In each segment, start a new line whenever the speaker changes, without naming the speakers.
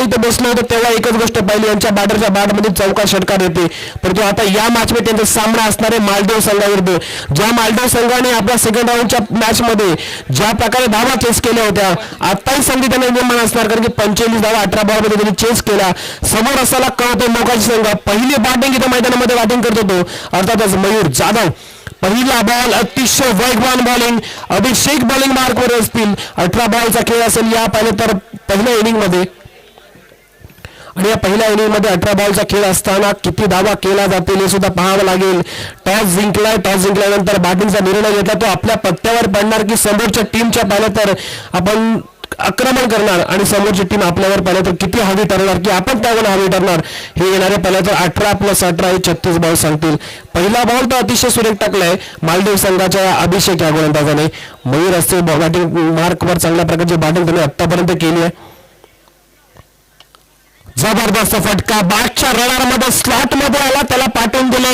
इथे बसलो होतो तेव्हा एकच गोष्ट पाहिली, यांच्या बॅटरच्या बॅटमध्ये चौकार षटकार येते. परंतु आता या मॅच मध्ये त्यांचा सामना असणार आहे मालदीव संघाविरुद्ध. ज्या मालदीव संघाने आपल्या सेकंड राऊंडच्या मॅच मध्ये ज्या प्रकारे धावा चेस केल्या होत्या, आताही संधी त्यांना निर्माण असणार, कारण की 45 धावा 18 बॉल मध्ये त्यांनी चेस केला. समोर असायला कळतो मोकाशी संघ पहिली बॅटिंग इथे मैदानामध्ये बॅटिंग करत होतो, अर्थातच मयूर जाधव. पहिला बॉल अतिशय वेगवान बॉलिंग, अभिषेक बॉलिंग मार्कवर असतील. 18 बॉलचा खेळ असेल या पहिल्या इनिंग मध्ये, आणि या पहिल्या इनिंग मध्ये 18 बॉलचा खेळ असताना किती धावा केला जातील हे सुद्धा पाहावं लागेल. टॉस जिंकल्यानंतर बॅटिंगचा निर्णय घेतला, तो आपल्या पत्त्यावर पडणार की समोरच्या टीमच्या पाहिलं तर आपण आक्रमण करणार आणि समोरची टीम आपल्यावर पाहिलं तर किती हवी ठरणार की आपण त्यावर हवी ठरणार हे येणारे पाहिलं तर 18 + 18 हे 36 बॉल सांगतील. पहिला बॉल तर अतिशय सुरेख टाकलाय मालदीव संघाच्या अभिषेक या गोलंदाजाने. मयूर असते बॅटिंग मार्कवर चांगल्या प्रकारची बॅटिंग त्यांनी आतापर्यंत केली आहे. जबरदस्त फटका बॅटच्या रडारमध्ये स्लॉट मध्ये आला, त्याला पाठवून दिले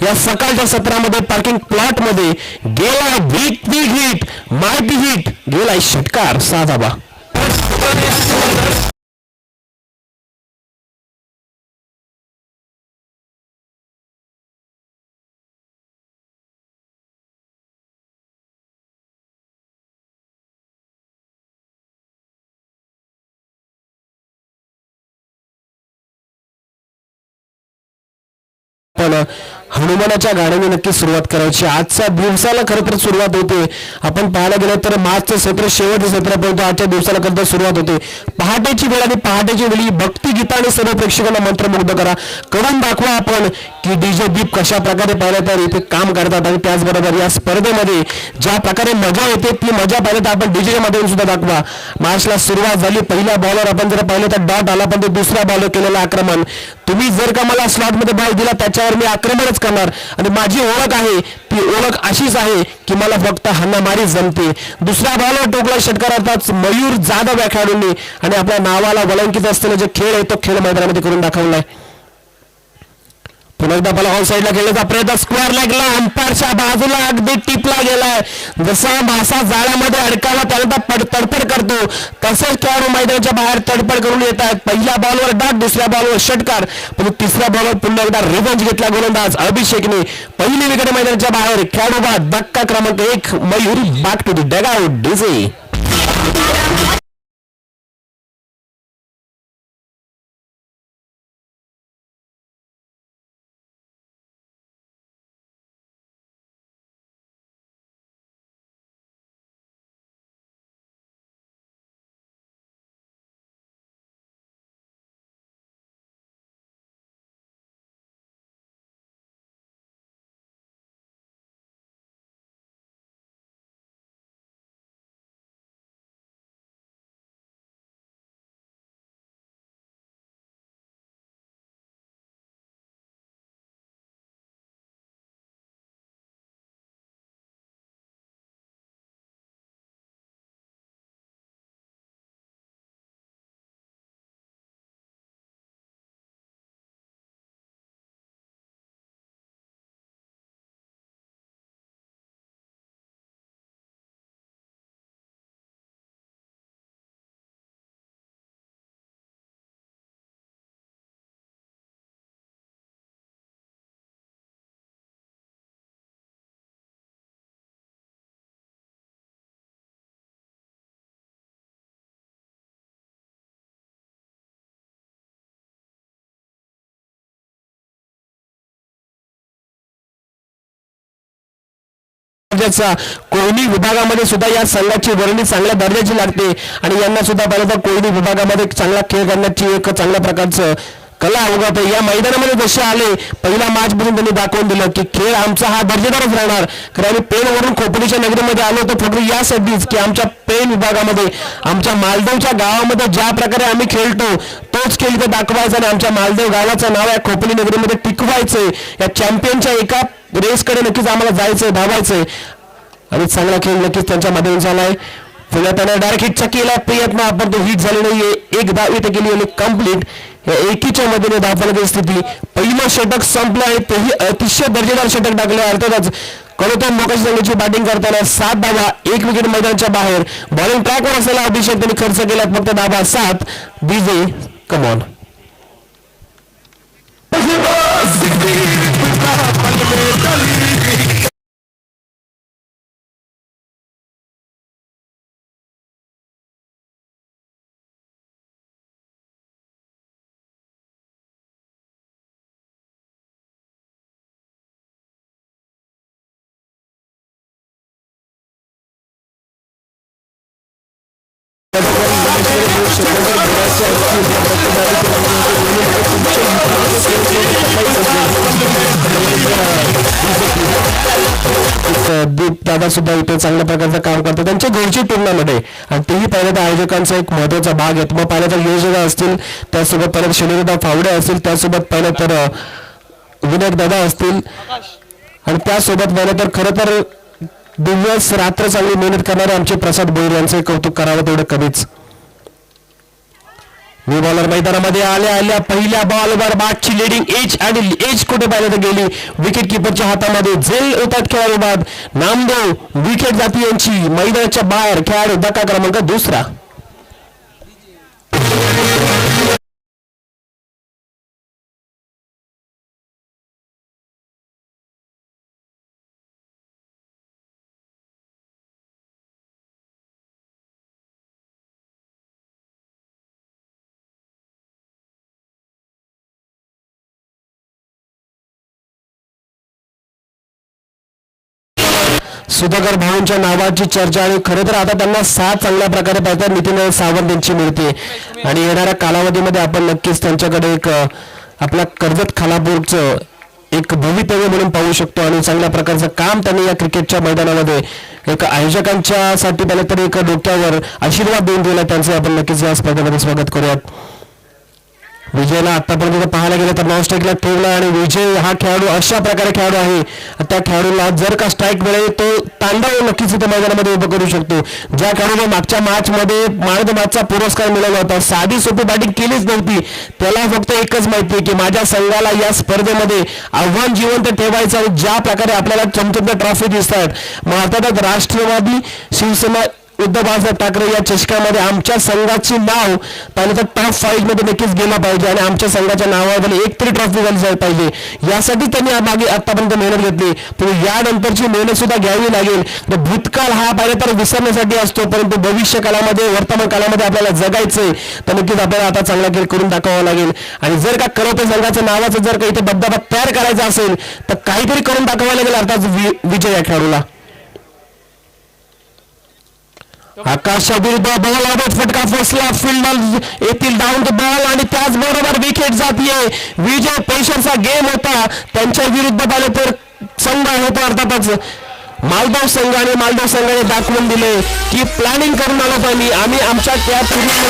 या सकाळच्या सत्रामध्ये पार्किंग प्लॉट मध्ये. गेला बिग हिट, मायटी हिट, गेला षटकार 6 धावा. पण हनुमानाच्या गाण्याने नक्की सुरुवात करायची. आजच्या दिवसाला खरं तर सुरुवात होते. आपण पाहायला गेलं तर मार्चचं सत्र शेवटचं सत्रापर्यंत आजच्या दिवसाला खरं तर सुरुवात होते. पहाटेची वेळ आणि पहाटेची वेळी भक्तिगीताने सर्व प्रेक्षकांना मंत्रमुग्ध करा, करून दाखवा आपण की डीजे दीप कशा प्रकारे पाहिलं तर इथे काम करतात. आणि त्याचबरोबर या स्पर्धेमध्ये ज्या प्रकारे मजा येते ती मजा पाहिलं तर आपण डीजे मध्ये सुद्धा दाखवा. मॅचला सुरुवात झाली, पहिल्या बॉलवर आपण जर पाहिलं तर डॉट आला, पण ते दुसऱ्या बॉलवर केलेलं आक्रमण. तुम्ही जर का मला स्लॉट मध्ये बॉल दिला त्याच्यावर मी आक्रमणच करणार, आणि माझी ओळख आहे ती ओळख अशीच आहे की मला फक्त हाणामारी जमते. दुसऱ्या बॉलवर टोकला षटकार अर्थात मयूर जाधव या खेळाडूंनी, आणि आपल्या नावाला वलंकित असलेला जे खेळ आहे तो खेळ मैदानामध्ये करून दाखवलाय. पुन्हा एकदा मला ऑन साईडला खेळण्याचा प्रयत्न, स्क्वेअर लागला, अंपायरच्या बाजूला अगदी टिपला गेलाय. जसा मासा जाळ्यामध्ये अडकावा त्यानंतर तडफड करतो तसेच खेळाडू मैदानाच्या बाहेर तडफड करून येत आहेत. पहिल्या बॉलवर डॉट, दुसऱ्या बॉलवर षटकार, पण तिसऱ्या बॉलवर पुन्हा एकदा रिव्हेंज घेतला गोलंदाज अभिषेकने. पहिली विकेट मैदानाच्या बाहेर. खेळाडू बाद धक्का क्रमांक 1 Mayur back to the dugout. डीजे कोयनी विभागामध्ये सुद्धा या संघाची वर्णी चांगल्या दर्जाची लागते, आणि यांना सुद्धा पाहिलं तर कोयनी विभागामध्ये चांगला खेळ करण्याची एक चांगल्या प्रकारचं कला अवगत आहे. या मैदानामध्ये जसे आले पहिल्या मॅच मधून त्यांनी दाखवून दिलं की खेळ आमचा हा दर्जेदारच राहणार. कारण आम्ही पेणवरून खोपोलीच्या नगरीमध्ये आलो होतो फक्त यासाठीच की आमच्या पेण विभागामध्ये आमच्या मालदेवच्या गावामध्ये ज्या प्रकारे आम्ही खेळतो तोच खेळ इथे दाखवायचा, आणि आमच्या मालदेव गावाचं नाव या खोपोली नगरीमध्ये टिकवायचंय. या चॅम्पियनच्या एका रेसकडे नक्कीच आम्हाला जायचंय, धावायचंय, आणि चांगला खेळ नक्कीच त्यांच्या माध्यमातून झालाय. पुन्हा त्याने डायरेक्ट हिटचा केला प्रयत्न, आपण तो हिट झाले नाहीये. एक धाव इथे केली आणि कंप्लीट. या एकीच्या मधीने धावण्याची स्थिती. पहिलं षटक संपलं आहे, तेही अतिशय दर्जेदार षटक टाकले. अर्थातच कळतो मोकाशी संघाची बॅटिंग करताना 7 धावा, 1 विकेट मैदानाच्या बाहेर. बॉलिंग ट्रॅकवर असलेला अभिषेक त्यांनी खर्च केला फक्त धावा 7. DJ come on. दीप दादा सुद्धा इथे चांगल्या प्रकारचं काम करतात त्यांच्या घरची टुर्नामध्ये आणि तेही पाहिलं तर आयोजकांचा एक महत्वाचा भाग आहे. मग पाहिलं तर योजना असतील, त्यासोबत पाहिलं शनिदादा फावडे असतील, त्यासोबत पाहिलं तर विनायक दादा असतील आणि त्यासोबत पाहिलं तर खरं तर दिवस रात्र चांगली मेहनत करणारे आमचे प्रसाद बोईर यांचे कौतुक करावं तेवढं कमीच. न्यू बॉलर मैदानामध्ये आल्या पहिल्या बॉलवर बॅटची लिडिंग एज आणि एज कुठे पाहिलं तर गेली विकेट किपरच्या हातामध्ये. झेल होतात खेळाडू बाद नामदेव विकेट जाती यांची. मैदानाच्या बाहेर खेळाडू धक्का क्रमांक दुसरा. सुधाकर भाऊंच्या नावाची चर्चा आणि खरं तर आता त्यांना 7 चांगल्या प्रकारे पाहतात नितीन सावंत यांची मिळते आणि येणाऱ्या कालावधीमध्ये आपण नक्कीच त्यांच्याकडे एक आपल्या कर्जत खालापूरचं एक भवितव्य म्हणून पाहू शकतो आणि चांगल्या प्रकारचं काम त्यांनी या क्रिकेटच्या मैदानामध्ये एक आयोजकांच्या साठी पहिलं तरी एक डोक्यावर आशीर्वाद देऊन दिला त्यांचं आपण नक्कीच या स्पर्धेमध्ये स्वागत करूयात. विजयला आतापर्यंत पाहायला गेलं तर नॉनस्ट्राईकला ठेवला आणि विजय हा खेळाडू अशा प्रकारे खेळाडू आहे त्या खेळाडूला जर का स्ट्राईक मिळेल तो तांडव नक्कीच इथे मैदानामध्ये उभं करू शकतो. ज्या खेळाडूने मागच्या मॅचमध्ये मॅन ऑफ द मॅचचा पुरस्कार मिळाला होता, साधी सोपी बॅटिंग केलीच नव्हती, त्याला फक्त एकच माहिती की माझ्या संघाला या स्पर्धेमध्ये आव्हान जिवंत ठेवायचं आणि ज्या प्रकारे आपल्याला चमचमत्या ट्रॉफी दिसत आहेत मग अर्थातच राष्ट्रवादी शिवसेना उद्धव बाळासाहेब ठाकरे या चषकामध्ये आमच्या संघाचे नाव पाहिलं तर टॉप 5 मध्ये नक्कीच गेलं पाहिजे आणि आमच्या संघाच्या नावावर एक तरी ट्रॉफी झाली पाहिजे. यासाठी त्यांनी मागे आतापर्यंत मेहनत घेतली, पण यानंतरची मेहनत सुद्धा घ्यावी लागेल. भूतकाळ हा पाहिलं तर विसरण्यासाठी असतो, परंतु भविष्य काळामध्ये वर्तमान काळामध्ये आपल्याला जगायचंय तर नक्कीच आपल्याला आता चांगला खेळ करून दाखवावा लागेल. आणि जर का करवते संघाच्या नावाचं जर का इथे दबदबा तयार करायचा असेल तर काहीतरी करून दाखवावं लागेल अर्थात विजय या खेळाडूला. आकाशाविरुद्ध बॉल आउट फटका फसला फील्डर येथील डाऊन द बॉल आणि त्याचबरोबर विकेट जातीये. विजय पेशरचा गेम होता त्यांच्या विरुद्ध पाहिलं तर संघ होता अर्थातच मालगाव संघ आणि मालगाव संघाने दाखवून दिले की प्लॅनिंग करून आलो पाहिजे आम्ही आमच्या त्या प्लॅनिंग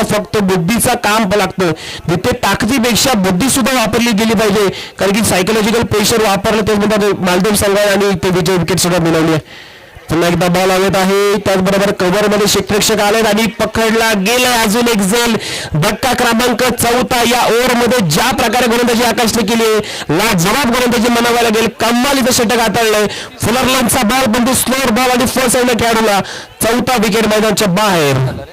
फक्त बुद्धीचा काम लागतं जिथे ताकदीपेक्षा बुद्धी सुद्धा वापरली गेली पाहिजे कारण की सायकोलॉजिकल प्रेशर वापरलं तेच म्हणतात मालदीव संघाने आणि ते विजय विकेट सुद्धा मिळवली आहे. पुन्हा एकदा बॉल आवत आहे त्याचबरोबर कव्हर मध्ये क्षेत्ररक्षक आलेत आणि पकडला गेलाय अजून एक झेल. धक्का क्रमांक 4 या ओव्हर मध्ये ज्या प्रकारे गोलंदाजी आकाशने केली लाजवाब गोलंदाजी म्हणावं लागेल. कमालीचं षटक हाताळलंय फुलरलंडचा बॉल बंदू स्लोअर बॉल आणि फर्स्ट साईडला खेळाडूला 4था विकेट मैदानाच्या बाहेर.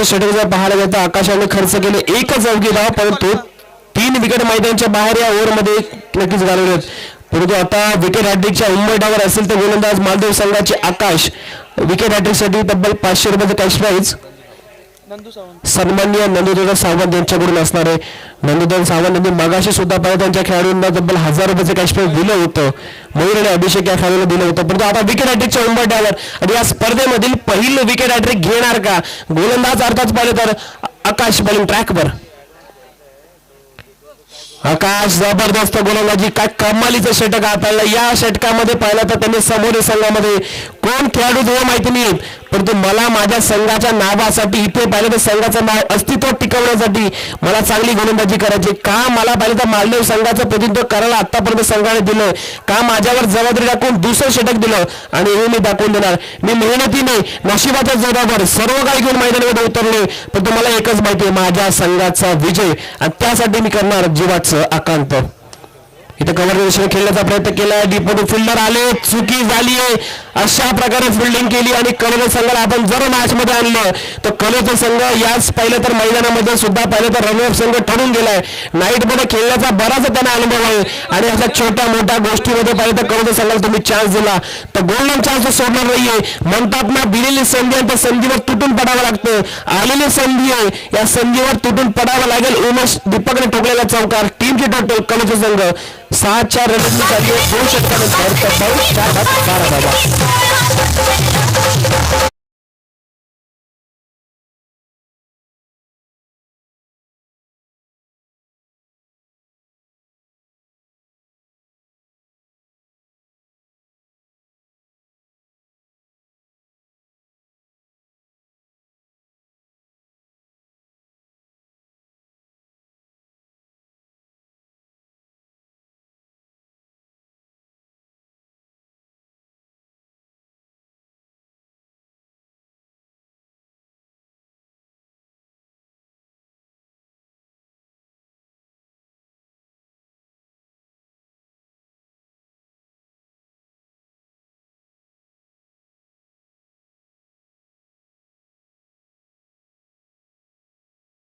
षटक जर पाहायला गेलं तर आकाशाने खर्च केले एकच अवघी धाव परंतु 3 विकेट मैदानाच्या बाहेर या ओव्हरमध्ये नक्कीच घालवले. परंतु आता विकेट हॅट्रिकच्या उंबरठ्यावर असेल तर गोलंदाज मालदीव संघाचे आकाश. विकेट हॅट्रिकसाठी तब्बल 500 रुपयाचं कॅश प्राईज सन्माननीय नंदुदादा सावंत यांच्याकडून असणार आहे. नंदुदादा सावंत यांनी मगाशी सुद्धा पाहिजे त्यांच्या खेळाडूंना तब्बल 1000 रुपयाचं कॅश प्राईज दिलं होतं. मयूर आणि अभिषेक या खेळाडूला दिलं होतं. परंतु आता विकेट हॅट्रिकच्या उंबरठ्यावर आणि या स्पर्धेमधील पहिलं विकेट हॅट्रिक घेणार का गोलंदाज अर्थात पाहिले तर आकाश बॉलिंग ट्रॅकवर. आकाश जबरदस्त गोलंदाजी काय कमालीचं षटक हाताळलं. या षटकामध्ये पाहिलं तर त्यांनी समोरील संघामध्ये कोण खेळाडू हे माहिती नाही परंतु मला माझ्या संघाच्या नावासाठी इथे पाहिलं तर संघाचं नाव अस्तित्व टिकवण्यासाठी मला चांगली गोलंदाजी करायची का मला पाहिलं तर मालदीव संघाचं प्रतिनिधित्व करायला आतापर्यंत संघाने दिलं का माझ्यावर जबाबदारी टाकून दुसरं षटक दिलं आणि हे मी दाखवून देणार. मी मेहनती नाही नशिबाचा जबाबदार सर्व काही घेऊन मैदानामध्ये उतरले पण तुम्हाला एकच माहिती आहे माझ्या संघाचा विजय आणि त्यासाठी मी करणार जीवाचं आकांत. इथं कव्हर खेळण्याचा प्रयत्न केला डीपमधून फिल्डर आले चुकी झाली आहे अशा प्रकारे फिल्डिंग केली आणि कलोचा संघाला आपण जर मॅच मध्ये आणलं तर कलोचा संघ याच पाहिलं तर मैदानामध्ये सुद्धा पाहिलं तर रनअप संघ ठरून गेलाय. नाईट मध्ये खेळण्याचा बराच त्यांना अनुभव आहे आणि अशा छोट्या मोठ्या गोष्टीमध्ये पाहिलं तर कलोचा संघाला तुम्ही चान्स दिला तर गोल्डन चान्स सोडणार नाहीये. म्हणतात ना दिलेली संधी आहे त्या संधीवर तुटून पडावं लागतं. आलेली संधी आहे या संधीवर तुटून पडावं लागेल. उमेश दीपकने ठोकलेला चौकार टीमची टोटल कलोचा संघ 6-4 रनची झाली आहे. 2 षटकानंतर 4-4 धावा.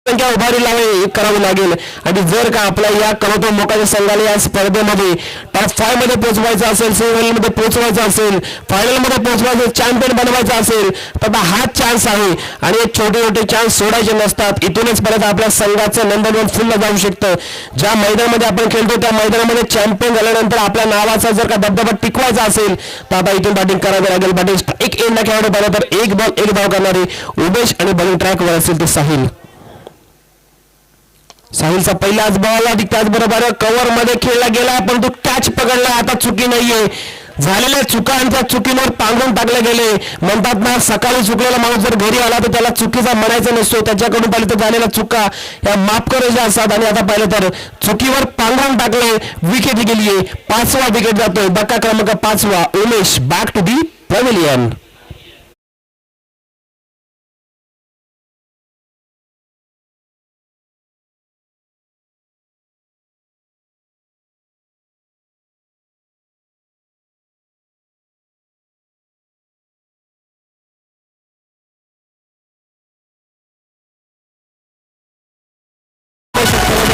संख्या उभारी करावी लागेल आणि जर का आपल्या या करोतो मोकाच्या संघाला या स्पर्धेमध्ये टॉप 5 मध्ये पोहोचवायचं असेल सेमीफायनल मध्ये पोहोचवायचं असेल फायनल मध्ये पोहोचवायचं चॅम्पियन बनवायचं असेल तर हा चान्स आहे आणि हे छोटे छोटे चान्स सोडायचे नसतात. इथूनच परत आपल्या संघाचं नंबर 1 फुल जाऊ शकतं. ज्या मैदानामध्ये आपण खेळतो त्या मैदानामध्ये चॅम्पियन झाल्यानंतर आपल्या नावाचा जर का दबदबा टिकवायचा असेल तर आता इथून बॅटिंग करावी लागेल. बॅटिंग एक एंडला खेळाडू पाहिलं तर 1 बॉल 1 धाव करणारे उमेश आणि बॉलिंग ट्रॅकवर असेल तर साहिलचा पहिलाच बॉल आणि त्याचबरोबर कव्हर मध्ये खेळला गेला पण तो कॅच पकडला. आता चुकी नाहीये झालेल्या चुका आणि त्या चुकीवर पांघरून टाकले गेले. म्हणतात ना सकाळी चुकलेला माणूस जर घरी आला तर त्याला चुकीचा म्हणायचं नसतो. त्याच्याकडून पाहिलं तर झालेल्या चुका या माफ करायच्या असतात आणि आता पाहिलं तर चुकीवर पांघरून टाकले विकेट गेलीये. 5वा विकेट जातोय. धक्का क्रमांक 5वा Umesh back to the pavilion.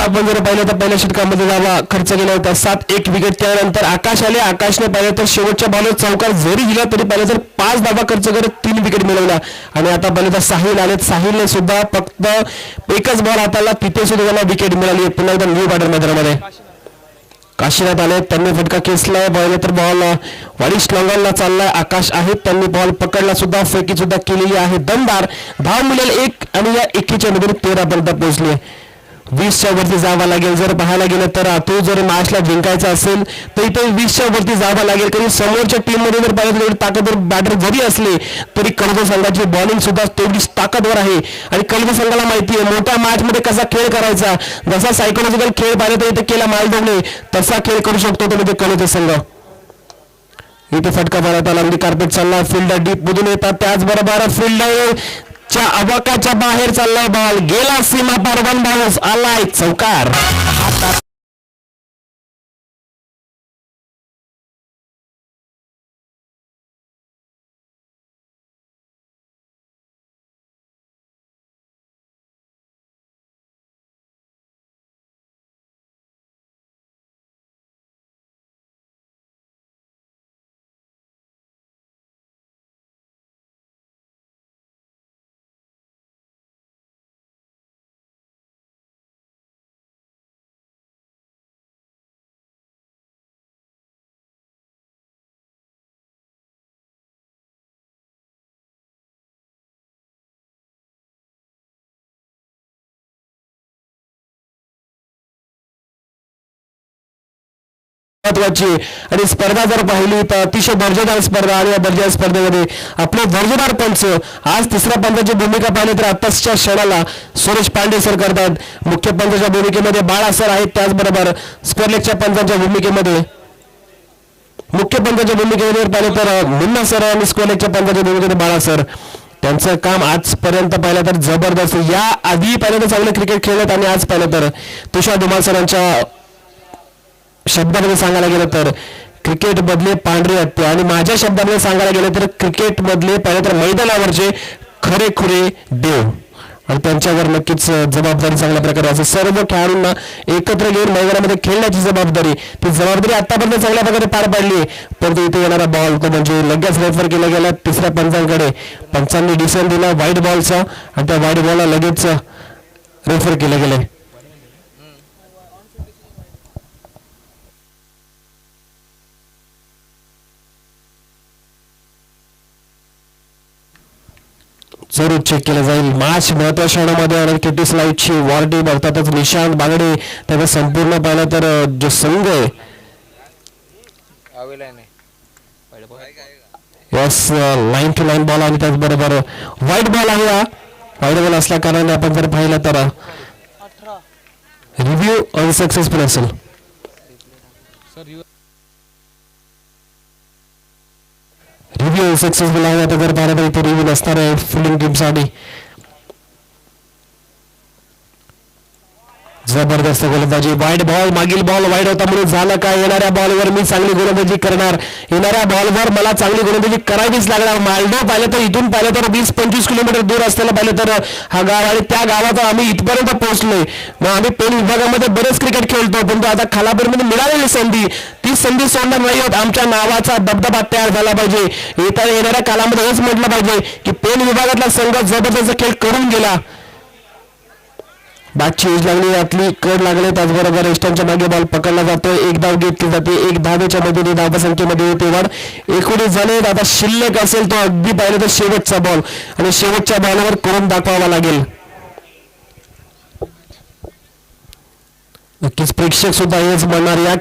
आपण जर पाहिलं तर पहिल्या षटकामध्ये जावा खर्च केला होता 7-1 विकेट. त्यानंतर आकाश आले. आकाशने पाहिलं तर शेवटच्या बॉलवर चौकार जरी दिला तरी पाहिलं तर 5 धावा खर्च करत 3 विकेट मिळवला आणि आता पाहिलं तर साहिल आले. साहिलने सुद्धा फक्त एकच बॉल हाताळला तिथे सुद्धा त्याला विकेट मिळाली. पुन्हा एकदा न्यू बॅटर मैदानामध्ये काशीनाथ आले. त्यांनी फटका खेचलाय. पाहिलं तर बॉल वारिस लॉंगॉनला चाललाय. आकाश आहेत त्यांनी बॉल पकडला सुद्धा फेकी सुद्धा केलेली आहे. दमदार धाव मिळेल 1 आणि या 21च्या मध्ये 13 पर्यंत पोहोचले. 20च्या वरती जावं लागेल. जर पाहायला गेलं तर तो जर मॅचला जिंकायचा असेल तर इथे 20च्या वरती जावं लागेल. कारण समोरच्या टीम मध्ये जर पाहिलं तर ताकदवर बॅटर जरी असले तरी कर्ज संघाची बॉलिंग सुद्धा तेवढीच ताकदवर आहे आणि कर्ज संघाला माहिती आहे मोठ्या मॅच मध्ये कसा खेळ करायचा. जसा सायकोलॉजिकल खेळ पाहिला तर इथे केला मालदीवने तसा खेळ करू शकतो तो म्हणजे कर्ज संघ. इथे फटका मारत आला म्हणजे कार्पेट चालला. फिल्डर डीप मधून येतात. त्याचबरोबर फिल्डर च्या अवाकाच्या बाहेर चाललाय बॉल गेला सीमा पार. 1 बाउन्स आलाय चौकार. महत्वाची आणि स्पर्धा जर पाहिली तर अतिशय दर्जेदार स्पर्धा आणि या दर्जेदार स्पर्धेमध्ये आपले दर्जेदार पंच आज तिसऱ्या पंचाची भूमिका पाहिली तर आताच्या क्षणाला सुरेश पांडे सर करतात. मुख्य पंचाच्या भूमिकेमध्ये बाळा सर आहेत. त्याचबरोबर स्क्वेअर लेगच्या पंचांच्या भूमिकेमध्ये मुख्य पंचाच्या भूमिकेमध्ये पाहिले तर मुन्ना सर आणि स्क्वेअर लेगच्या पंचाच्या भूमिकेमध्ये बाळा सर. त्यांचं काम आजपर्यंत पाहिलं तर जबरदस्त. या आधी पाहिलं तर चांगलं क्रिकेट खेळत आणि आज पाहिलं तर तुषार धुमाळ सरांच्या शब्दामध्ये सांगायला गेलं तर क्रिकेट मधले पांढरे हत्ती आणि माझ्या शब्दामध्ये सांगायला गेलं तर क्रिकेट मधले पाहिलं तर मैदानावरचे खरेखुरे देव आणि त्यांच्यावर नक्कीच जबाबदारी चांगल्या प्रकारे असं सर्व खेळाडूंना एकत्र घेऊन मैदानामध्ये खेळण्याची ती जबाबदारी आतापर्यंत चांगल्या प्रकारे पार पाडली. परंतु इथे येणारा बॉल तो म्हणजे लगेच रेफर केला गेला तिसऱ्या पंचांकडे. पंचांनी डिसिजन दिला व्हाईट बॉलचा आणि त्या व्हाईट बॉलला लगेच रेफर केलं गेलं. जरूर चेक केलं जाईल. मॅच महत्वाच्या क्षणामध्ये आणि केटीस लाईटची वॉर्डी बघतातच निशांत बागडे त्याचा संपूर्ण पाहिलं तर जो संघ आहे yes line to line ball आणि त्याचबरोबर व्हाईट बॉल आहे. हा व्हाईट बॉल असल्या कारणाने आपण जर पाहिलं तर रिव्ह्यू अनसक्सेसफुल असेल. रिव्ह्यू सक्सेसफुल आहे. आता जर पाहिलं तर इथे रिव्ह्यू नसणार आहे फिल्डिंग टीमसाठी. जबरदस्त गोलंदाजी व्हाईट बॉल मागील बॉल वाईट होता म्हणून झालं काय. येणाऱ्या बॉलवर मी चांगली गोलंदाजी करणार. येणाऱ्या बॉलवर मला चांगली गोलंदाजी करावीच लागणार. मालडो पाहिलं तर इथून पाहिलं तर 20-25 किलोमीटर दूर असलेलं पाहिलं तर हा गाव आणि त्या गावात आम्ही इथपर्यंत पोहोचलोय. मग आम्ही पेन विभागामध्ये बरेच क्रिकेट खेळतो परंतु आता खालापूरमध्ये मिळालेली संधी ती संधी सोडणार नाही आहोत. आमच्या नावाचा दबदबा तयार झाला पाहिजे. येणाऱ्या कालामध्ये हेच म्हटलं पाहिजे की पेन विभागातला संघ जबरदस्त खेळ करून गेला. बॅटची यूज लागली यातली कड लागले. त्याचबरोबर एस्टनच्या मागे बॉल पकडला जातोय. एक धाव घेतली जाते. एक धावेच्या मधून धावसंख्येमध्ये होते वाढ. 19 झाले. आता शिल्लक असेल तो अगदी पाहिलं तर शेवटचा बॉल आणि शेवटच्या बॉलवर करून दाखवावा लागेल. नक्कीच प्रेक्षक सुद्धा हेच म्हणणार या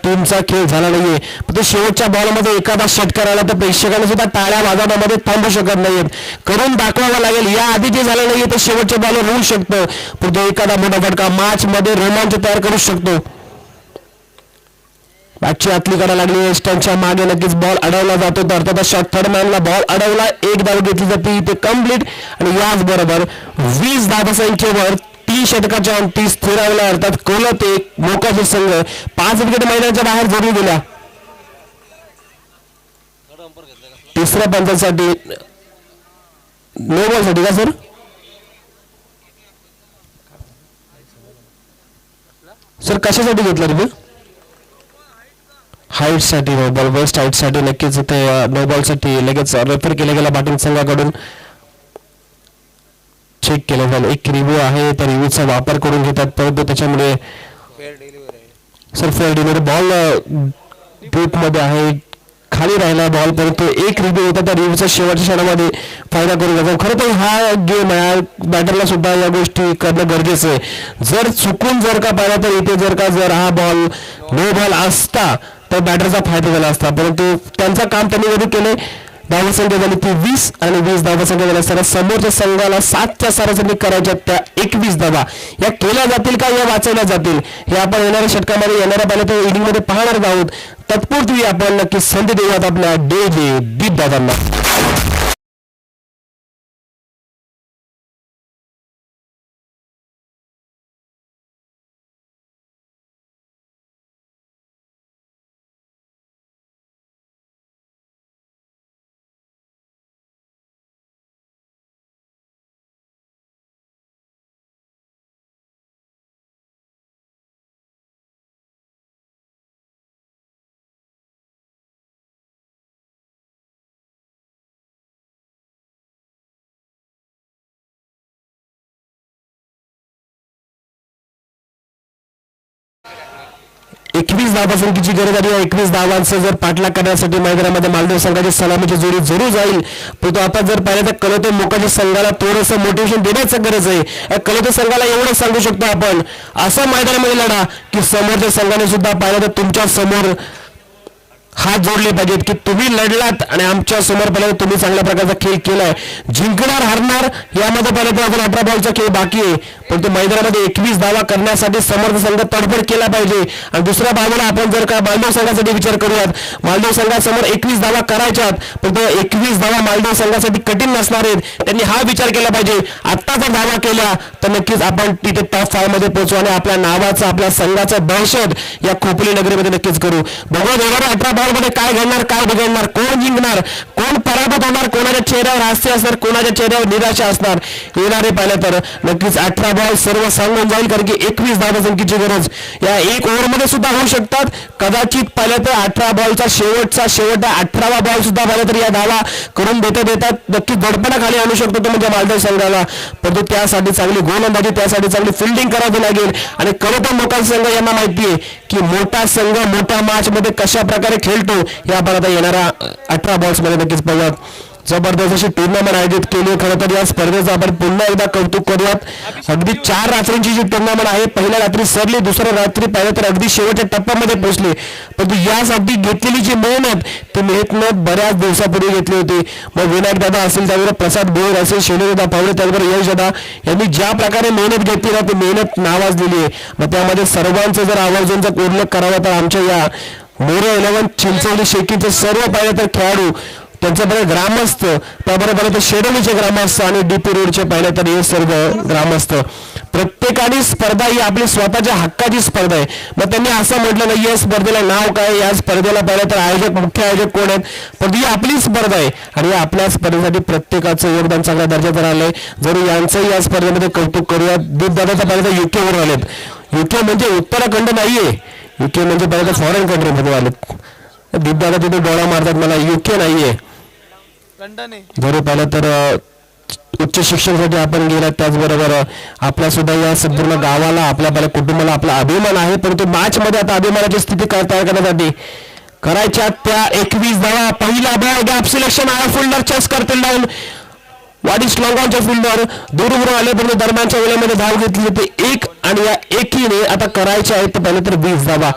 टीमचा खेळ झाला नाहीये. पण शेवटच्या बॉलमध्ये एखादा षटकार आला तर प्रेक्षकांना सुद्धा टाळ्या वाजवण्यामध्ये थांबू शकत नाहीत. करून दाखवावं लागेल. या आधी जे झालं नाहीये तर शेवटच्या बॉलवर होऊ शकतं पण तो एखादा मोठा फटका मॅच मध्ये रोमांच तयार करू शकतो. बॅटची आतली काढा लागली. एस्टनच्या मागे नक्कीच बॉल अडवला जातो तर अर्थात शॉर्ट थर्ड मॅनला बॉल अडवला. एक धाव घेतली जाते इथे कम्प्लीट आणि याचबरोबर 20 धावसंख्येवर 30 षटकाच्या अंती स्थिरावला. अर्थात कोलत एक मोकाशी संघ 5 विकेट मैदानाच्या बाहेर जोडून गेला. तिसऱ्या पंचासाठी नो बॉल साठी का सर कशासाठी घेतला रे? हाईट साठी नो बॉल वेस्ट हाईट साठी नक्कीच इथे नो बॉल साठी लगेच रेफर केला गेला बॅटिंग संघाकडून. चेक केलं जाईल. एक रिव्ह्यू आहे त्या रिव्ह्यूचा वापर करून घेतात परंतु त्याच्यामुळे sir fair delivery ball group मध्ये आहे खाली राहिला बॉल परंतु एक रिव्ह्यू होता त्या रिव्ह्यूचा शेवटच्या क्षणामध्ये फायदा करून घ्यायचा. खरं तर हा गेम आहे बॅटरला सुद्धा या गोष्टी करणं गरजेचं आहे. जर चुकून जर का पाहिला तर इथे जर हा बॉल नो बॉल असता तर बॅटरचा फायदा झाला असता परंतु त्यांचं काम त्यांनी कधी केलंय. धावसंख्या झाली ती 20 आणि 20 धावसंख्या झाल्या असताना समोरच्या संघाला 7च्या सरासरी करायच्या त्या 21 धावा या केल्या जातील का या वाचवल्या जातील हे आपण येणाऱ्या षटकामध्ये येणाऱ्या पाहिलं तर इनिंग मध्ये पाहणार आहोत. तत्पूर्वी आपण नक्की संधी देऊयात आपल्या दीप दादांना. 21 धावसंख्येची गरज आणि 21 धावांचं जर पाठलाग करण्यासाठी मैदानामध्ये मालदेव संघाची सलामीची जोडी जरूर जाईल. परंतु आता जर पाहिलं तर कलोते मोकाजी संघाला थोडंसं मोटिवेशन देण्याचं गरज आहे. कलोते संघाला एवढं सांगू शकतो आपण, असं मैदानामध्ये लढा की समोरच्या संघाने सुद्धा पाहिलं तर तुमच्या समोर हात जोडले पाहिजेत की तुम्ही लढलात आणि आमच्या समोर पहिल्यांदा तुम्ही चांगल्या प्रकारचा खेळ केलाय. जिंकणार हारणार यामध्ये पहिल्यांदा अजून 18 बॉलचा खेळ बाकी आहे, पण तो मैदानामध्ये 21 धावा करण्यासाठी समर्थ संघ तडफड केला पाहिजे. आणि दुसऱ्या बाजूला आपण जर का मालदेव संघासाठी विचार करूयात, मालदेव संघासमोर 21 धावा करायच्यात, पण तो 21 धावा मालदेव संघासाठी कठीण नसणार आहेत. त्यांनी हा विचार केला पाहिजे, आत्ता जर धावा केल्या तर नक्कीच आपण तिथे टॉप 5 मध्ये पोहोचू आणि आपल्या नावाचा आपल्या संघाचा दहशत या खोपोली नगरीमध्ये नक्कीच करू. बघू देणार 18 मध्ये काय घडणार, काय बिघडणार, कोण जिंकणार, कोण पराभूत होणार, कोणाच्या चेहऱ्यावर हास्य असणार, कोणाच्या चेहऱ्यावर निराशा असणार. येणारे पाहिलं तर नक्कीच 18 बॉल सर्व सांगून जाईल, कारण की 21 धावसंख्येची गरज या एक ओव्हरमध्ये सुद्धा होऊ शकतात. कदाचित पाहिलं तर 18 बॉलचा शेवट 18वा बॉल सुद्धा पाहिलं तर या धावा करून देतात नक्की दडपणाखाली आणू शकतो तो म्हणजे मालदेव संघाला. परंतु त्यासाठी चांगली गोलंदाजी, त्यासाठी चांगली फिल्डिंग करावी लागेल. आणि कलोते मोकाजी संघ यांना माहिती आहे की मोठा संघ मोठ्या मॅच मध्ये कशा प्रकारे खेळतो हे आपण आता येणाऱ्या 18 बॉल्स मध्ये नक्कीच पाहूयात. जबरदस्त अशी टुर्नामेंट आयोजित केली. खरं तर या स्पर्धेचं आपण पुन्हा एकदा कौतुक करूयात. अगदी 4 रात्रींची जी टुर्नामेंट आहे, पहिल्या रात्री सरली, दुसऱ्या रात्री पाहिलं तर अगदी शेवटच्या टप्प्यामध्ये पोहोचली. परंतु यासाठी घेतलेली जी मेहनत, ती मेहनत बऱ्याच दिवसापूर्वी घेतली होती. मग विनायक दादा असेल, त्याबरोबर प्रसाद भोयर असेल, शैलेशदा पावले, त्याबरोबर यश दादा यांनी ज्या प्रकारे मेहनत घेतली ना, ती मेहनत नावाजलेली आहे. मग त्यामध्ये सर्वांचं जर आवर्जून जर उल्लेख करावा तर आमच्या या मोरे 11 चिंचवली शेकीचे सर्व पाहिलं तर खेळाडू, त्यांच्याकडे ग्रामस्थ, त्याबरोबर ते शेडोलीचे ग्रामस्थ आणि डीपी रोडचे पाहिलं तर हे सर्व ग्रामस्थ, प्रत्येकाने स्पर्धा ही आपली स्वतःच्या हक्काची स्पर्धा आहे. मग त्यांनी असं म्हटलं नाही या स्पर्धेला नाव काय, या स्पर्धेला पाहिलं तर आयोजक, मुख्य आयोजक कोण आहेत, पण ही आपली स्पर्धा आहे आणि आपल्या स्पर्धेसाठी प्रत्येकाचं योगदान चांगल्या दर्जाचं राहिलंय. जरूर यांचंही या स्पर्धेमध्ये कौतुक करूया. दीपदादाचा पाहिलं तर UK वरून आलेत. UK म्हणजे उत्तराखंड नाहीये, UK म्हणजे पाहिलं तर फॉरेन कंट्रीमध्ये आलेत. दीपदादा तिथे डोळा मारतात, मला UK नाहीये. जरूर पाहिलं तर उच्च शिक्षणासाठी आपण गेला, त्याचबरोबर आपल्या सुद्धा या संपूर्ण गावाला, आपल्या कुटुंबाला आपला अभिमान आहे. परंतु मॅच मध्ये आता अभिमानाची स्थिती तयार करण्यासाठी करायच्या त्या 21 धावा. पहिला बॉल गॅप सिलेक्शन आहे, फिल्डर चेस करतील डाऊन, वाडी स्लॉंगांच्या फिल्डर दूरवरून आले, परंतु दरम्यानच्या वेळेमध्ये धाव घेतली ते 1 आणि या एकीने आता करायचे आहेत तर पाहिलं तर 20 धावा.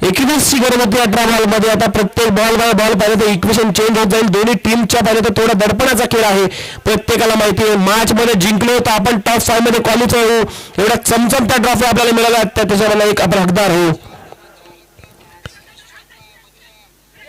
21 ची गरज होती 18 बॉल मध्ये. आता प्रत्येक बॉल बाय बॉल पाहिलं तर इक्वेशन चेंज होत जाईल. दोन्ही टीमच्या पाहिलं तर थोडा दडपणाचा खेळ आहे. प्रत्येकाला माहिती आहे मॅच मध्ये जिंकलो तर आपण टॉप 5 मध्ये क्वालिफाय होऊ, एवढा चमचमत्या ट्रॉफी आपल्याला मिळाला, त्याच्यावर एक आपण हकदार होऊ.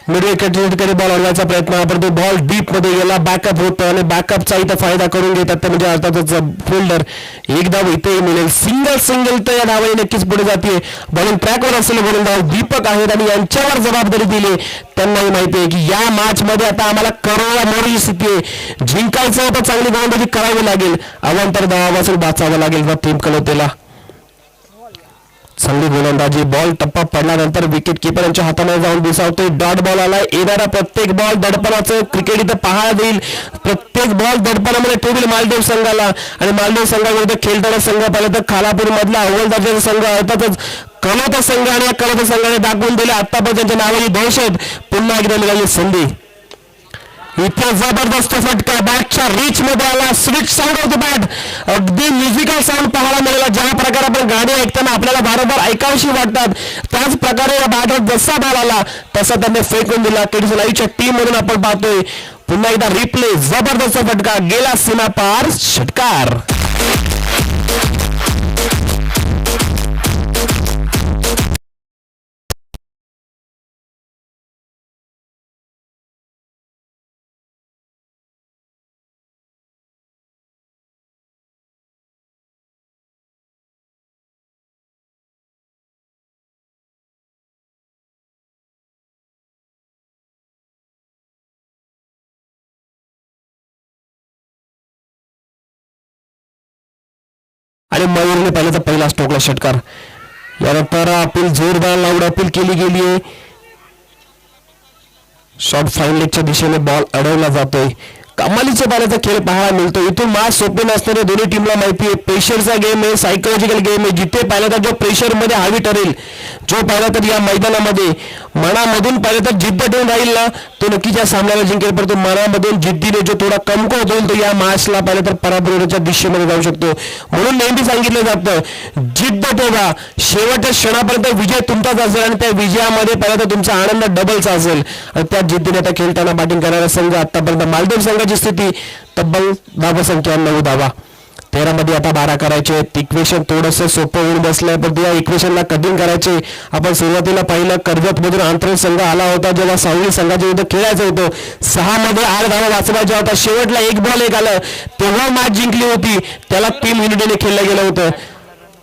मिडविकेटकडे बॉल हलवायचा प्रयत्न, परंतु बॉल डीप मध्ये गेला, बॅकअप होतं आणि बॅकअपचा इथं फायदा करून घेतात ते म्हणजे अर्थातच फिल्डर. एक धाव इथेही मिळेल, सिंगल तर या धावाने नक्कीच पुढे जाते. बॉलिंग ट्रॅकवर असेल म्हणून धाव दीपक आहेत आणि यांच्यावर जबाबदारी दिली. त्यांनाही माहिती आहे की या मॅच मध्ये आता आम्हाला करोडा मोठी स्थिती आहे, जिंकायचं होतं, चांगली गोलंदाजी करावी लागेल, अवांतर धावापासून वाचावं लागेल टीम कलोतेला. चांगली गोलंदाजी, बॉल टप्पा पडल्यानंतर विकेट किपर यांच्या हातामध्ये जाऊन दिसावतोय. डॉट बॉल आलाय, येणारा प्रत्येक बॉल दडपणाचं क्रिकेट इथं पाहायला देईल. प्रत्येक बॉल दडपणामध्ये ठेवतील मालदेव संघाला आणि मालदेव संघाविरुद्ध खेळताना संघ पाहिलं तर खालापूर मधला अव्वल दर्जाचा संघ अर्थातच कलोता संघ आणि या कलोता संघाने दाखवून दिले आतापर्यंत त्यांच्या नावाची दहशत. पुन्हा एकदा मिळाली संधी. इथे जबरदस्त फटका बॅटच्या रीच मध्ये आला, switch sound of the bat, अगदी म्युझिकल साऊंड पाहायला मिळाला. ज्या प्रकारे आपण गाणी ऐकताना आपल्याला वारंवार ऐकावीशी वाटतात, त्याच प्रकारे या बॅटवर जसा बॉल आला तसा त्यांनी फेकून दिला. केडीसलाईच्या टीम मधून आपण पाहतोय पुन्हा एकदा रिप्ले, जबरदस्त फटका गेला सीमा पार, षटकार. आणि मयूरने पाहिलं तर पहिला स्ट्रोकला षटकार. यानंतर अपील जोरदार लावून अपील केली गेली आहे. शॉर्ट फाईन लेगच्या दिशेने बॉल अडवला जातोय. कमालीचे पाण्याचा खेळ पाहायला मिळतो. इथून मॅच सोपे नसणारे दोन्ही टीमला माहिती आहे. प्रेशरचा गेम आहे, सायकोलॉजिकल गेम आहे. जिथे पाहिलं तर जो प्रेशरमध्ये हवी ठरेल, जो पाहिला तर या मैदानामध्ये मनामधून पाहिलं तर जिद्द ठेवून राहील ना, तो नक्कीच या सामन्याला जिंकेल. परंतु मनामधून जिद्दीने जो थोडा कमकुवत होईल तो या मॅचला पाहिलं तर पराभवाच्या दिशेमध्ये जाऊ शकतो. म्हणून नेहमी सांगितलं जातं, जिद्द ठेवा, शेवटच्या क्षणापर्यंत विजय तुमचाच असेल आणि त्या विजयामध्ये पाहिलं तर तुमचा आनंद डबलचा असेल. आणि त्या जिद्दीने आता खेळताना बॅटिंग करणारा संघ आतापर्यंत मालदीव संघाची स्थिती तब्बल धावसंख्या 9 धावा. 13 मध्ये आता 12 करायचे. इक्वेशन थोडंसं सोपं होऊन बसलंय, पण या इक्वेशनला कठीण करायचे. आपण सुरुवातीला पाहिलं कर्जत मधून आंतरिक संघ आला होता, जेव्हा सावली संघाच्या विरुद्ध खेळायचं होतं. 6 मध्ये 8 धावा वाचवायच्या होता. शेवटला 1 बॉल 1 आलं, तेव्हा मॅच जिंकली होती. त्याला 3 मिनिटांनी खेळलं गेलं होतं.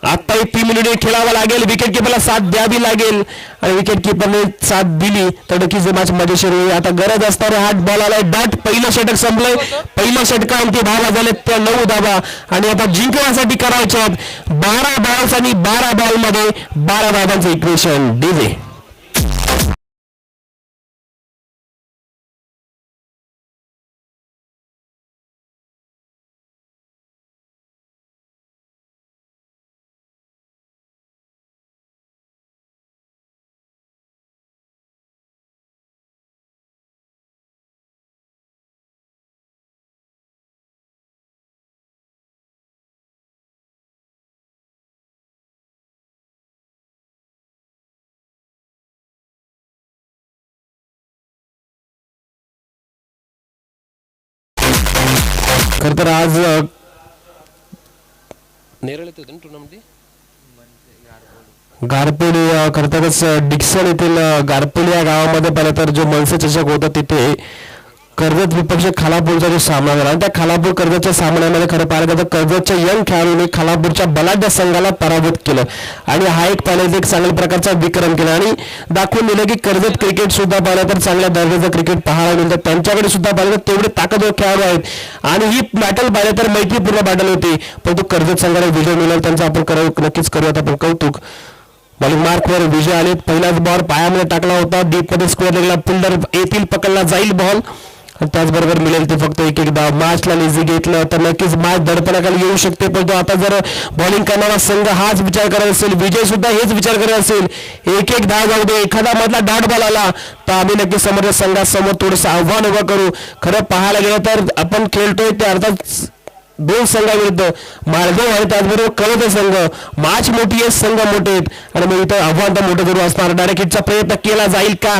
आता 3 मिनिटे खेळावं लागेल, विकेट किपरला साथ द्यावी लागेल आणि विकेट किपरने साथ दिली तर नक्कीच मॅच मजेशीर होईल. आता गरज असणारे 8 बॉल आलाय. डॉट पहिलं षटक संपलंय. पहिल्या षटकांती धावा झाले त्या 9 धावा आणि आता जिंकण्यासाठी करायचे आहेत 12 बॉल्स आणि 12 बॉल मध्ये 12 धावांचं इक्वेशन. डीजे खरं तर आज नेरळ येते टुर्नामेंट गारपोली खरं तरच डिक्सन येथील गारपोली या गावामध्ये पाहिलं तर जो मनसे चषक होता तिथे कर्जत विपक्ष खालापूरचा जो सामना झाला आणि त्या खालापूर कर्जतच्या सामन्यामध्ये खरं पाहिलं तर कर्जतच्या यंग खेळाडूने खालापूरच्या बलाढ्य संघाला पराभूत केलं आणि हा एक पाहिलं एक चांगल्या प्रकारचा विक्रम केला आणि दाखवून दिलं की कर्जत क्रिकेट सुद्धा पाहिलं तर चांगल्या दर्जाचं क्रिकेट पाहायला मिळतं. त्यांच्याकडे सुद्धा पाहिलं तर तेवढे ताकदवर खेळाडू आहेत आणि ही बॅटल पाहिलं तर मैत्रीपूर्ण बॅटल होती, परंतु कर्जत संघाला विजय मिळाला. त्यांचं आपण नक्कीच करूयात आपण कौतुक. बॉलिंग मार्कवर विजय आले. पहिलाच बॉल पायामध्ये टाकला होता, डीप मध्ये स्क्वेअर लेगला फिल्डर येतील, पकडला जाईल बॉल आणि त्याचबरोबर मिळेल ते फक्त एक धाव. मॅचला इझी घेतलं तर नक्कीच मॅच दडपणाखाली येऊ शकते, परंतु आता जर बॉलिंग करणारा संघ हाच विचार करत असेल, विजय सुद्धा हेच विचार करत असेल, एक धाव जाऊ दे, एखादा मधला डॉट बॉल आला तर आम्ही नक्कीच समोरच्या संघासमोर थोडंसं आव्हान उभं करू. खरं पाहायला गेलं तर आपण खेळतोय ते अर्थात 2 संघाविरुद्ध मालदेव आणि त्याचबरोबर कळत संघ. मॅच मोठी आहे, संघ मोठे आहेत आणि मग इथं आव्हान तर मोठं जरूर असणार. डायरेक्ट हिटचा प्रयत्न केला जाईल का?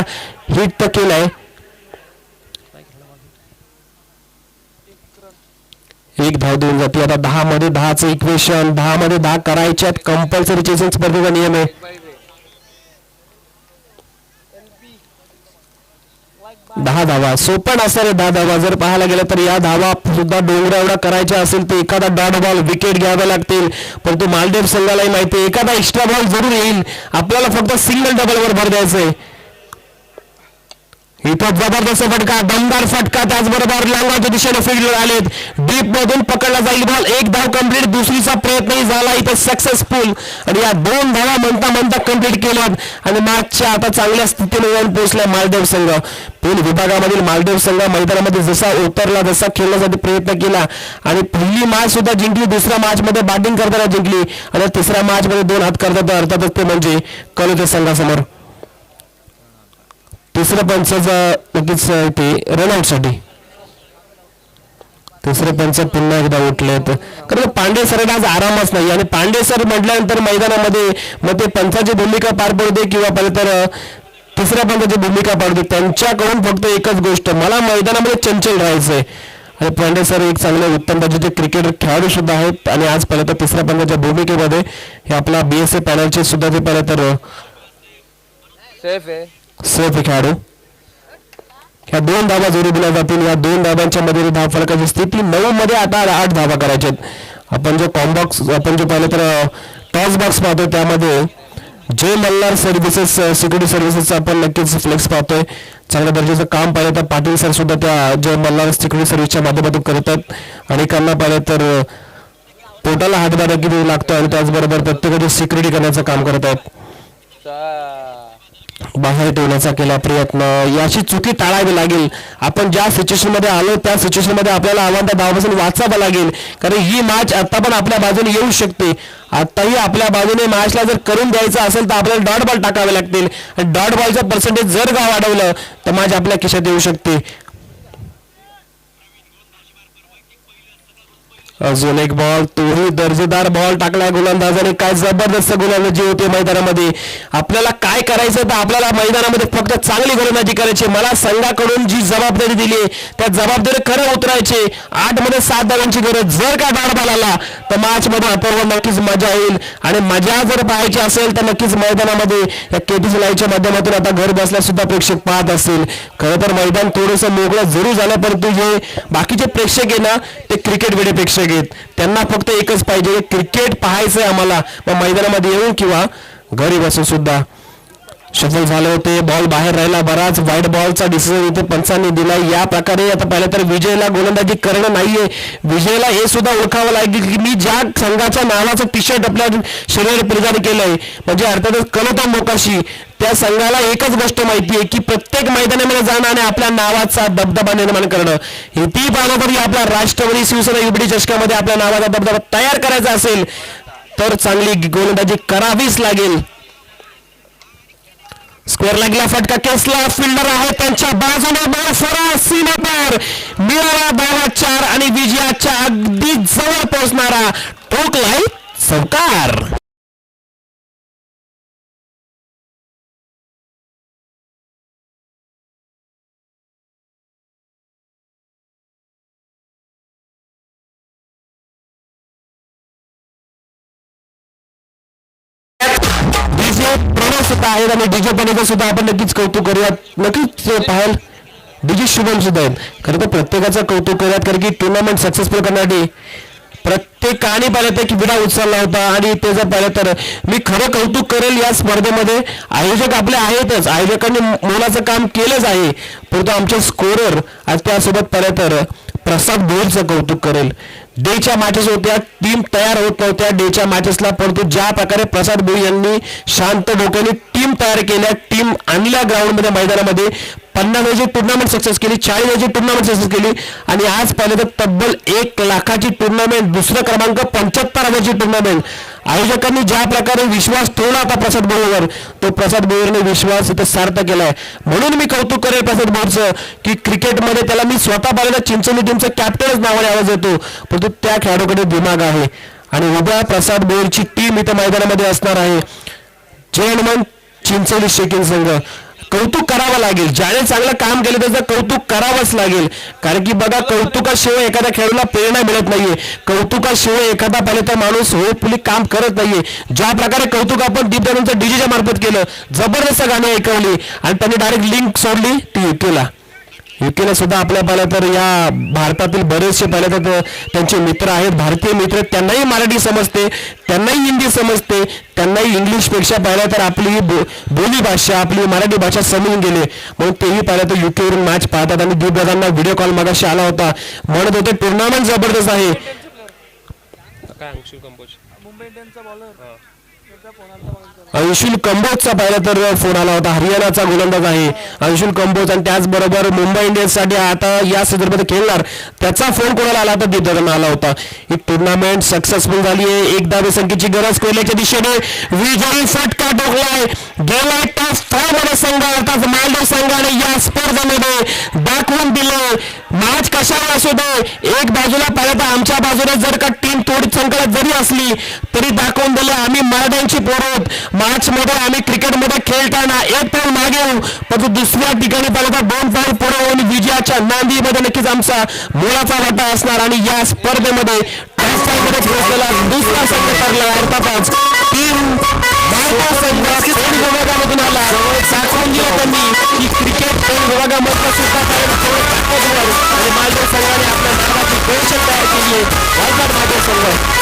हिट तर केलाय. 1 धाव देऊन जाते. आता 10 मध्ये 10चं इक्वेशन, 10 मध्ये 10 करायच्यात. कंपल्सरी चेसिंग स्पर्धेचा नियम आहे. 10 धावा सोपं असणारे 10 धावा जर पाहायला गेलं तर या धावा सुद्धा डोंगरा एवढा करायच्या असेल तर एखादा डॉट बॉल विकेट घ्यावे लागतील, परंतु मालदीव संघालाही माहिती आहे एखादा एक्स्ट्रा बॉल जरूर येईल. आपल्याला फक्त सिंगल डबल वर भर द्यायचंय. इथं जबरदस्त फटका, दमदार फटका, त्याचबरोबर लांगाच्या दिशेने फील्डर आलेत. डीप मधून पकडला जाईल बॉल. 1 धाव कंप्लीट. दुसरीचा प्रयत्नही झाला इथं सक्सेसफुल आणि या 2 धावा म्हणता कंप्लीट केल्यात आणि मॅचच्या आता चांगल्या स्थितीने येऊन पोहोचलाय मालदीव संघ. पूल विभागामधील मालदीव संघ मैदानामध्ये जसा उतरला, जसा खेळण्यासाठी प्रयत्न केला आणि पहिली मॅच सुद्धा जिंकली. दुसऱ्या मॅच मध्ये बॅटिंग करताना जिंकली आणि तिसऱ्या मॅच मध्ये 2 हात करतात अर्थातच ते म्हणजे कलोते संघासमोर. तिसरं पंचाचं नक्कीच ते रनआउट साठी तिसरे पंच पुन्हा एकदा उठलेत. कारण पांडे सर आज आरामच नाही आणि पांडे सर म्हटल्यानंतर मैदानामध्ये मग ते पंचाची भूमिका पार पडते किंवा पहिले तर तिसऱ्या पंचाची भूमिका पाडते. त्यांच्याकडून फक्त एकच गोष्ट, मला मैदानामध्ये चंचल राहायचंय. आणि पांडे सर एक चांगले उत्तम दर्जाचे क्रिकेटर खेळाडू सुद्धा आहेत आणि आज पहिले तर तिसऱ्या पंचाच्या भूमिकेमध्ये हे आपला BSA पॅनलचे सुद्धा ते पहिले तर सेफ खेळाडू. ह्या 2 धावा जोडी दिल्या जातील. या 2 धावांच्या मध्ये धाव फरकाची स्थिती 9 मध्ये आता 8 धावा करायच्या. आपण जो कॉम्बॉक्स आपण जो पाहिलं तर टॉस बॉक्स पाहतोय त्यामध्ये जय मल्हार सर्व्हिसेस सिक्युरिटी सर्व्हिसेस आपण नक्कीच फ्लेक्स पाहतोय. चांगल्या दर्जाचं काम पाहिलं तर पाटील सर सुद्धा त्या जय मल्हार सिक्युरिटी सर्व्हिसच्या माध्यमातून करतात आणि त्यांना पाहिलं तर पोटाला हातभार किती लागतो आणि त्याचबरोबर प्रत्येकाची सिक्युरिटी करण्याचं काम करत आहेत. बाहेर ठेवण्याचा केला प्रयत्न, याची चुकी टाळावी लागेल. आपण ज्या सिच्युएशनमध्ये आलो त्या सिच्युएशनमध्ये आपल्याला आव्हान त्या धावापासून वाचावं लागेल, कारण ही मॅच आता पण आपल्या बाजूने येऊ शकते. आताही आपल्या बाजूने मॅचला जर करून द्यायचं असेल तर आपल्याला डॉट बॉल टाकावे लागतील. डॉट बॉलचं पर्सेंटेज जर का वाढवलं तर मॅच आपल्या खिशात येऊ शकते. अजून एक बॉल, तोही दर्जेदार बॉल टाकलाय गोलंदाजाने. काय जबरदस्त गोलंदाजी होते मैदानामध्ये. आपल्याला काय करायचं तर आपल्याला मैदानामध्ये फक्त चांगली गोलंदाजी करायची. मला संघाकडून जी जबाबदारी दिली त्या जबाबदारी खरं उतरायचे. 8 मध्ये 7 धावांची गरज. जर का डॉट बॉल आला तर मॅच मध्ये अपूर्व नक्कीच मजा येईल, आणि मजा जर पाहायची असेल तर नक्कीच मैदानामध्ये या केटीसी लाईव्हच्या माध्यमातून आता घर बसल्या सुद्धा प्रेक्षक पाहत असतील. खरं तर मैदान थोडंसं मोकळं जरूर झालं, परंतु जे बाकीचे प्रेक्षक आहे ना ते क्रिकेट वेडे प्रेक्षक आहेत. त्यांना फक्त एकच पाहिजे, क्रिकेट पाहायचंय आम्हाला, मग मैदानामध्ये येऊन किंवा घरी बसून सुद्धा. शफल झाले होते, बॉल बाहेर राहिला, बराच वाईट बॉलचा डिसिजन इथे पंचांनी दिला. या प्रकारे आता पहिलं तर विजयला गोलंदाजी करणं नाहीये, विजयला हे सुद्धा ओळखावं लागेल की मी ज्या संघाच्या नावाचं टी शर्ट आपल्या शरीरावर परिधान केलंय, म्हणजे अर्थातच कलोता मोकाशी, त्या संघाला एकच गोष्ट माहिती आहे की प्रत्येक मैदानामध्ये जाणं आणि आपल्या नावाचा दबदबा निर्माण करणं. ती पाहण्यापूर्वी आपला राष्ट्रवादी शिवसेना युबडी चषकामध्ये आपल्या नावाचा दबदबा तयार करायचा असेल तर चांगली गोलंदाजी करावीच लागेल. स्क्वेअर लागला, फटका केसला, फिल्डर आहे त्यांच्या बाजूने, बॉल फरा सीमेवर मिळाला. धावा 4 आणि विजयाच्या अगदी जवळ पोहोचणारा ठोकलाय चौकार. प्रणव सुद्धा आहेत आणि डीजे प्रणवचं सुद्धा आपण नक्कीच कौतुक करूयात. नक्कीच पाहाल डीजे शुभम सुद्धा आहेत. खरं तर प्रत्येकाचं कौतुक करूयात, कारण की टुर्नामेंट सक्सेसफुल करण्यासाठी प्रत्येकाने पाहिलं तर की विडा उचलला होता. आणि ते जर पाहिलं तर मी खरं कौतुक करेल या स्पर्धेमध्ये. आयोजक आपले आहेतच, आयोजकांनी मोलाचं काम केलंच आहे, परंतु आमचे स्कोरर आणि त्यासोबत पाहिलं तर प्रसाद भोईरचं कौतुक करेल. डेच्या मॅचेस होत्या, टीम तयार होत नव्हत्या डेच्या मॅचेसला, परंतु ज्या प्रकारे प्रसाद भोईर यांनी शांत डोक्याने टीम तयार केल्या, टीम आणल्या ग्राउंडमध्ये मैदानामध्ये, 50,000ची टुर्नामेंट सक्सेस केली, 40,000ची टुर्नामेंट सक्सेस केली. आणि आज पाहिलं तर तब्बल 1 लाखाची टुर्नामेंट, दुसरा क्रमांक 75,000ची टुर्नामेंट. आयोजकांनी ज्या प्रकारे विश्वास ठेवला होता प्रसाद भोईरवर, तो प्रसाद भोईरने विश्वास इथे सार्थ केलाय. म्हणून मी कौतुक करेल प्रसाद भोईरचं की क्रिकेटमध्ये त्याला मी स्वतः पाहिलं चिंचोली टीमचं कॅप्टनच नावाने आवाज येतो, परंतु त्या खेळाडूकडे दिमाग आहे. आणि उद्या प्रसाद भोईरची टीम इथे मैदानामध्ये असणार आहे. जय हनुमान चिंचोली शेकिंग संघ. कौतुक करावं लागेल, ज्याने चांगलं काम केलं त्याचं कौतुक करावंच लागेल, कारण की बघा कौतुकाशिवाय एखाद्या खेळाडूला प्रेरणा मिळत नाहीये, कौतुकाशिवाय एखादा पाहिलं तर माणूस होपफुली काम करत नाहीये. ज्या प्रकारे कौतुक आपण दीपदादांचं डीजेच्या मार्फत केलं, जबरदस्त गाणी ऐकवली आणि त्यांनी डायरेक्ट लिंक सोडली ती युकेला. युकेला सुद्धा आपल्या पाहिलं तर या भारतातील बरेचसे पाहिलं तर त्यांचे मित्र आहेत, भारतीय मित्र, त्यांनाही मराठी समजते, त्यांनाही हिंदी समजते, त्यांनाही इंग्लिशपेक्षा पाहिलं तर आपली बोली भाषा, आपली मराठी भाषा समजून गेले, म्हणून तेही पाहिलं तर युकेवरून मॅच पाहतात. आणि दीपदादांना व्हिडिओ कॉल मागाशी आला होता, म्हणत होते टुर्नामेंट जबरदस्त आहे. अंशुल कंबोजचा पाहिला तर फोन आला होता, हरियाणाचा गोलंदाज आहे अंशुल कंबोज, आणि त्याचबरोबर मुंबई इंडियन्ससाठी आता या सीझनमध्ये खेळणार, त्याचा फोन कोणाला आला तर दीपदादांना आला होता. ही टुर्नामेंट सक्सेसफुल झाली आहे. 1 धावे संख्येची गरज कोयल्याच्या दिशेने विजयी फटका ठोकलाय. गेलाय टॉप 4 मध्ये संघ, अर्थात मालदीव संघाने या स्पर्धेमध्ये दाखवून दिले. मॅच कशावर असू दे, एक बाजूला पाहिलं तर आमच्या बाजूने जर का टीम थोडी संकटात जरी असली तरी दाखवून दिले आम्ही मराठ्यांची पोरत. मॅच मध्ये आम्ही क्रिकेटमध्ये खेळताना 1 पाऊल मागे येऊ, पण दुसऱ्या ठिकाणी पाहिलं तर 2 पाऊल पुढे होऊन विजयाच्या नांदीमध्ये नक्कीच आमचा मोलाचा वाटा असणार. आणि या स्पर्धेमध्ये टॉपमध्ये पोहोचलेला दुसरा संघ ठरला, अर्थातच टीम विभागामधून आला. दाखवून दिलं त्यांनी की क्रिकेट विभागामध्ये सुद्धा आणि मालदीव संघाने आपल्या नावाची घोषणा तयार केली आहे. मालदीव संघ